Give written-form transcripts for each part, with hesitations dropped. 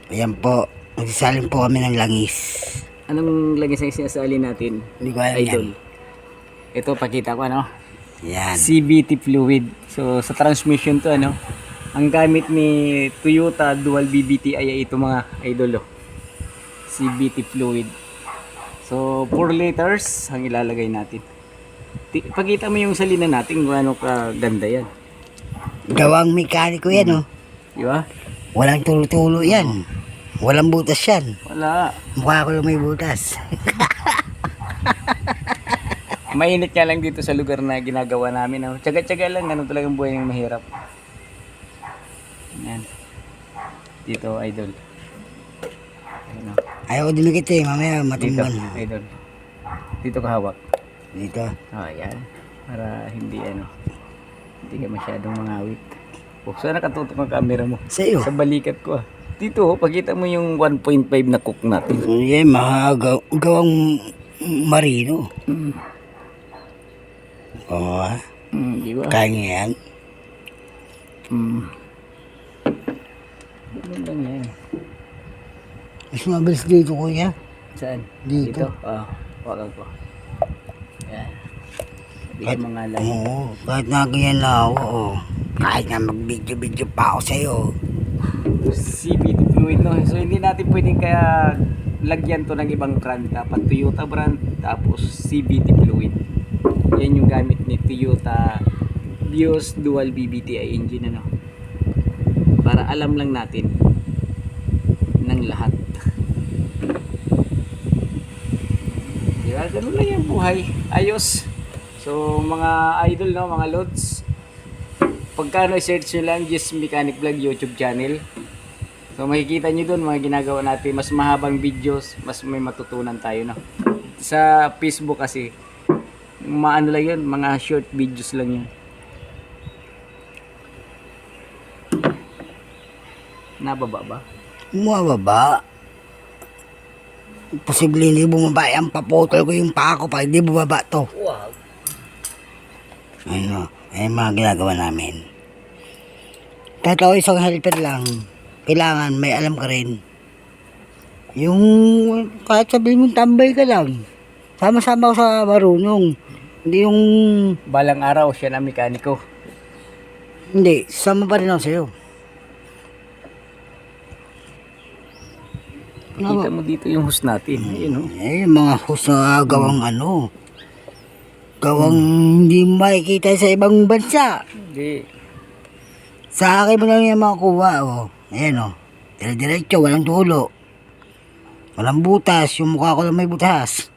Ayan po. Magsasalin po kami ng langis. Anong lagay sa sinasali natin? Hindi ko alam yan. Idol. Ito, pakita ko, ano? Yan. CVT fluid. So, sa transmission to, ano? Ang gamit ni Toyota Dual BBT ay ito mga idol, oh. CVT fluid. So, 4 liters ang ilalagay natin. Pakita mo yung salina natin kung ano ka ganda yan. Gawang mekaniko yan, oh. Di ba? Walang tulo-tulo yan. Walang butas yan. Wala. Mukha ko lang may butas. Mainit nga lang dito sa lugar na ginagawa namin. Oh. Tsaga-tsaga lang. Ganun talagang buhay ng mahirap. Yan. Dito, idol. Ayan, oh. Ayaw ko dumikit eh. Mamaya Dito, matumban. idol. Dito ka hawak. Dito. Oh, yan. Para hindi hindi ka masyadong mangawit. Oh, saan nakatutok ang camera mo? Sa'yo. Sa balikat ko, ah. Dito, oh, pakita mo yung 1.5 na cook natin. Yan, mga gawang marino. Oo, Di ba? kaya niya yan. Ganun lang yan. Mas mabilis dito, kuya. Saan? Dito. Ah, wala ko. Yan. Hindi mga lang. Oo, kahit na ganyan na ako, oh. Kahit na mag-video-video pa ako sa'yo. CVT fluid, no? So hindi natin pwedeng kaya lagyan to ng ibang brand. Dapat Toyota brand, tapos CVT fluid. Yan yung gamit ni Toyota Vios Dual BBTI engine, ano? Para alam lang natin ng lahat. Diba? Ganun lang yung buhay. Ayos. So mga idol, no? Mga lods, pagkano i-search nyo lang Just Mechanic Vlog YouTube channel. So makikita nyo doon mga ginagawa natin, mas mahabang videos, mas may matutunan tayo, no? Sa Facebook kasi maano lang yun, mga short videos lang yun. Nababa ba? Bumababa. Posible hindi bumaba yan. Paputol ko yung paa ko pa. Hindi bumaba to. Wow. Ano, ay mga ginagawa namin. Kahit ako isang helper lang, kailangan may alam ka rin. Yung kahit sabihin mong tambay ka lang, sama-sama ko sa marunong. Hindi yung, Balang araw siya na mekaniko. hindi, sama pa rin ako sa'yo. Kita mo dito yung host natin. Ayun, no? Eh, mga host na gawang ano, gawang hindi makikita sa ibang bansa. Hindi. Sa akin mo lang yung makukuha, oh. Ayan, oh. Dire-diretso, walang tulo. Walang butas, yung mukha ko lang may butas.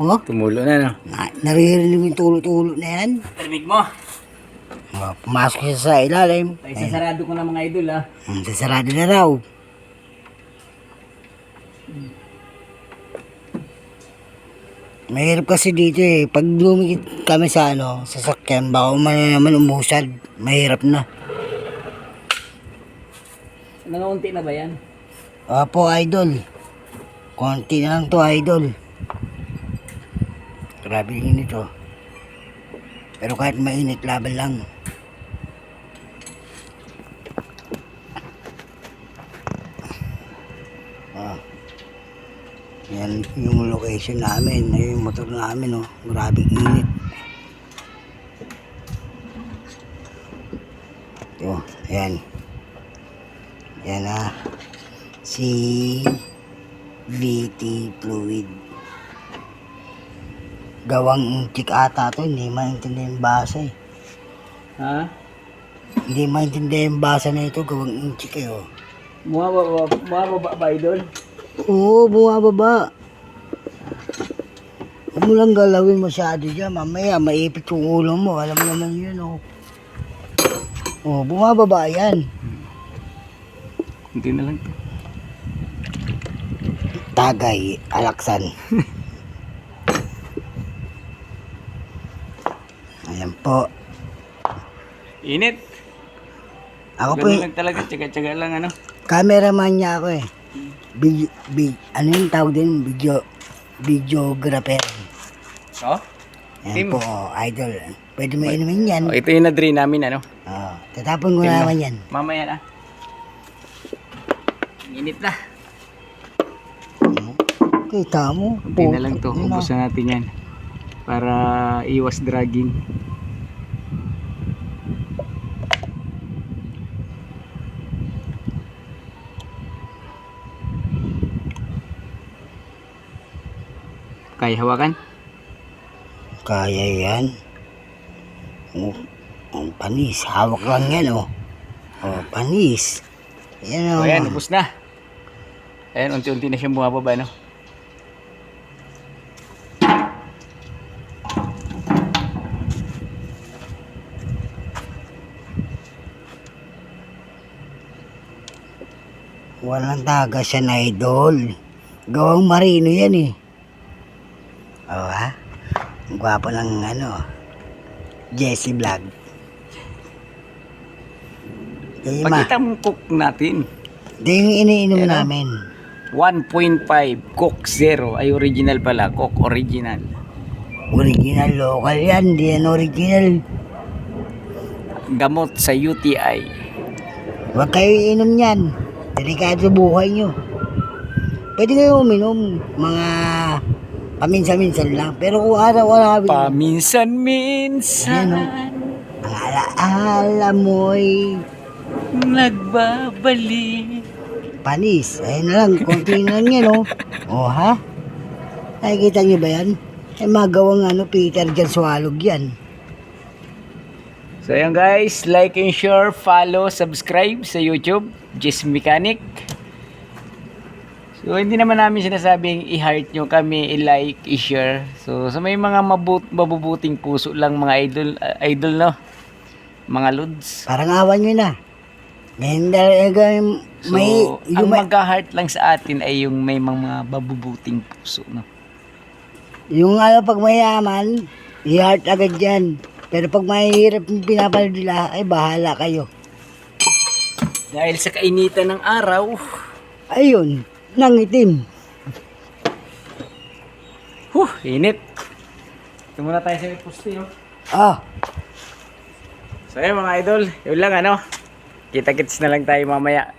Oh, Tumulo na, no? naririnig mo yung tulo-tulo na yan. Tarmig mo. Oh, pumasok siya sa ilalim. Ay, sasarado ko na mga idol, ha? Sasarado na raw. Mahirap kasi dito eh. Pag lumikit kami sa sasakyan, baka naman umusad. Mahirap na. Nangunti na ba yan? Opo, idol. Konti na lang to, idol. Grabe yung init, oh. Pero kahit mainit, laban lang. Ah. Yan yung location namin. Ayun yung motor namin, oh. Grabe init. Oh, ayan. Yan ah. Si VT fluid. Gawang inchik ata to. Hindi maintindihan yung basa eh. Ha? Hindi maintindihan yung basa na ito. Gawang inchik eh, oh. Bumababa ba, idol? Oo, bumababa. Huwag mo lang galawin masyado dyan. Mamaya, maipit yung ulo mo. Alam mo naman yun, oh. Oh, bumababa yan. Hindi na lang to. Tagay, Alaksan. Ayan po. Init. Ako po, Ganun lang talaga, tsaga-tsaga lang, ano? cameraman niya ako eh. Ano yung tawag din? Videographer. Oh? Ayan Team. po, oh, idol. Pwede mo inumin yan. Oh, ito yung na-drain namin, ano? Tatapon ko na naman yan. Mamaya na. Init na. Kita mo. Kunti na lang to. Ubus na natin yan. Para iwas dragging. Kaya hawakan? Kaya yan. Ang panis. Hawak lang yan, oh. Oh, panis. Yan, So oh. ayan, ubus na. Ayan, unti-unti na siyang bumababa, no? Walang taga siya na idol. Gawang marino yan eh. Oo ha? Ang gwapo ng ano, Jesse Vlog. Kaya Pakita mo cook natin. di yung iniinom Ayan, namin. 1.5 Coke Zero. Ay original pala. Coke original. Original local yan, di yan original. Gamot sa UTI. Huwag kayo iinom yan. Delikado buhay nyo. Pwede kayo uminom, mga paminsan-minsan lang. Pero kung araw-araw, Paminsan-minsan. Ayan, ang alaala mo'y nagbabalik. panis. Ayun na lang, konti na lang yan, oh. Oh, ha? Nakikita nyo ba yan? Ay, magawang ano, Peter dyan suwalog yan. So ayan guys, like and share, follow, subscribe sa YouTube, Jess Mechanic. So hindi naman namin sinasabing i-heart nyo kami, i-like, i-share. So sa may mga mabubuting puso lang mga idol no? Mga lods. Parang awan nyo na. Ngayon talaga So may... ang yung, magka-heart lang sa atin ay yung may mga mabubuting puso, no? yung ano, pag mayaman, i-heart agad yan. Pero pag mahirap yung pinapanood nila, ay bahala kayo. Dahil sa kainitan ng araw, Ayun, nangitim. init. Ito muna tayo sa may poste, no? Ah, So ayun mga idol, yun lang ano. Kita-kits na lang tayo mamaya.